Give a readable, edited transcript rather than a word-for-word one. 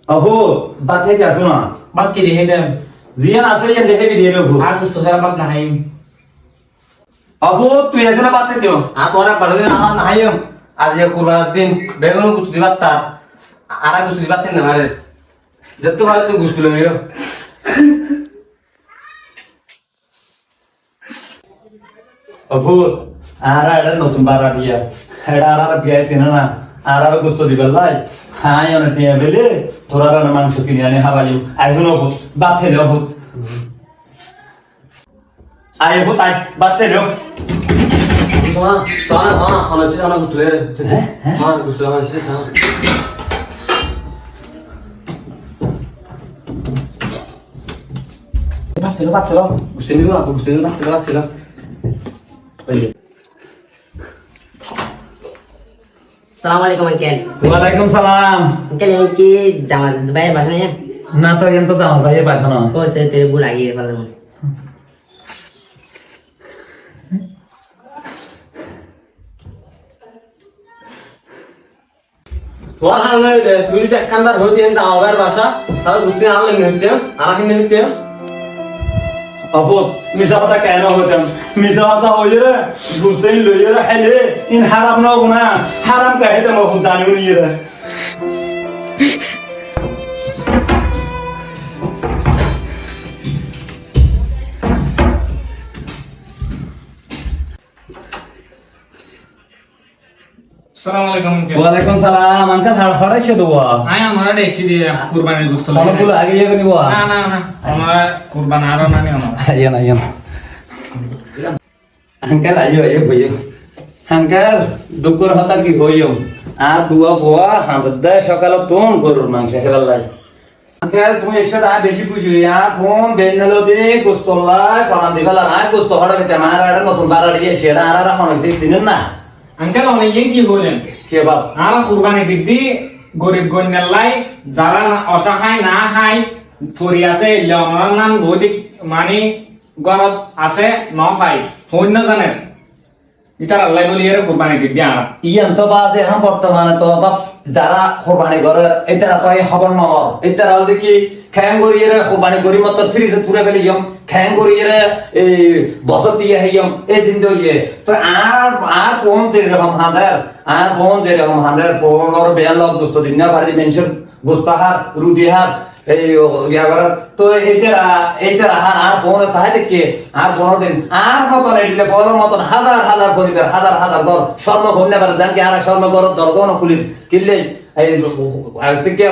अहो बात है क्या सुना बात की रहे दम जियान असर ये देखे भी दे रहे हो आज कुछ तो जरा बात ना है अहो तू ऐसे ना बात है आप orang baru nama nahayum aja kurbatin begono kuch dibatta ara kuch dibatten na mare jetto hal tu gustulo yo अहो आरा एडा नतुन बाराटिया एडा आरा बिया सिना ना आरा गुस्तो दिबल्लाय हां यो नटिया बेले थोड़ा रा मांस किने आने हाबाली आइजुनो हो बात है हो आए हो ताई बात है soalnya kalau sih anak gustulo ya gustulo kan sih Pak, gustulo Pak. Assalamualaikum Uncle. वालेकुम सलाम Uncle yang ki Jamal Dubai bahasa ya? ना तो यंतो जाम भाई भाषा ना Oh saya terburu lagi kalau mau. Wah, hal itu tulis kan bar hoti yang tahu bar bahasa, kalau gustulo anak minta, anak minta. अबो मिसावता कहना होता मिसावता हो जरा गुस्ते लो जरा हले इन हराम ना गुना हराम कहे तो मैं जाने नहीं जरा Assalamualaikum Uncle. वालेकुम सलाम अंकल हड़ा से दुआ Ay amara desi dia kurban gusto kalau lagi. बोलो आगे ये कनी हुआ Na. Amara kurban aro nani amara. आइए ना आइए अंकल आइयो ये भैया अंकल दुकर होता की होयो आ दुआ बुआ हां बद्दा सकाल तोन गरुर मांस हेबल्लाय अंकल तुम एसे दा बेशी खुशी या फोन बेनलो दे गोस्तोला फराम दिगला ना गोस्तो हड़ा के मारा आडा नतुन बारा दिए शेडा आरा राखन से सिनन ना Uncle oni yang ki holen. के बाप Ara kurban digdi gorib gonnallai jara na অসহায় না হাই ফরি আছে লমরান নাম গদিক মানে গরত আছে ন ফাই হইন জানে ইতার আল্লাহ বলি এর কুরবানি দিবি আর ইয়ান তো বাজে হাম বর্তমানে তো বাপ যারা কুরবানি করে এটারা তো এই খবর নগর এটারা হল কি খ্যাং করিয়ে কুরবানি করি মত ফ্রিজে পুরে ফেলি যম খ্যাং করিয়ে এই বছর দিয়ে হইম এই চিন্তা হইয়ে তো আর কোন যে রকম হাঁদার কোন ওর বেয়াল লগ দোস্ত দিন না পারি মেনশন গোস্তাহার রুটিহার এই ইয়া করার তো এইটারা আর ফোন সাহায্য কে আর কোনদিন আর মতন এডিলে ফোনের মতন হাজার পরিবার হাজার ঘর স্বর্ণ ঘর নেবার জান কি আর স্বর্ণ ঘর দরগন খুলির কিনলে এই আজকে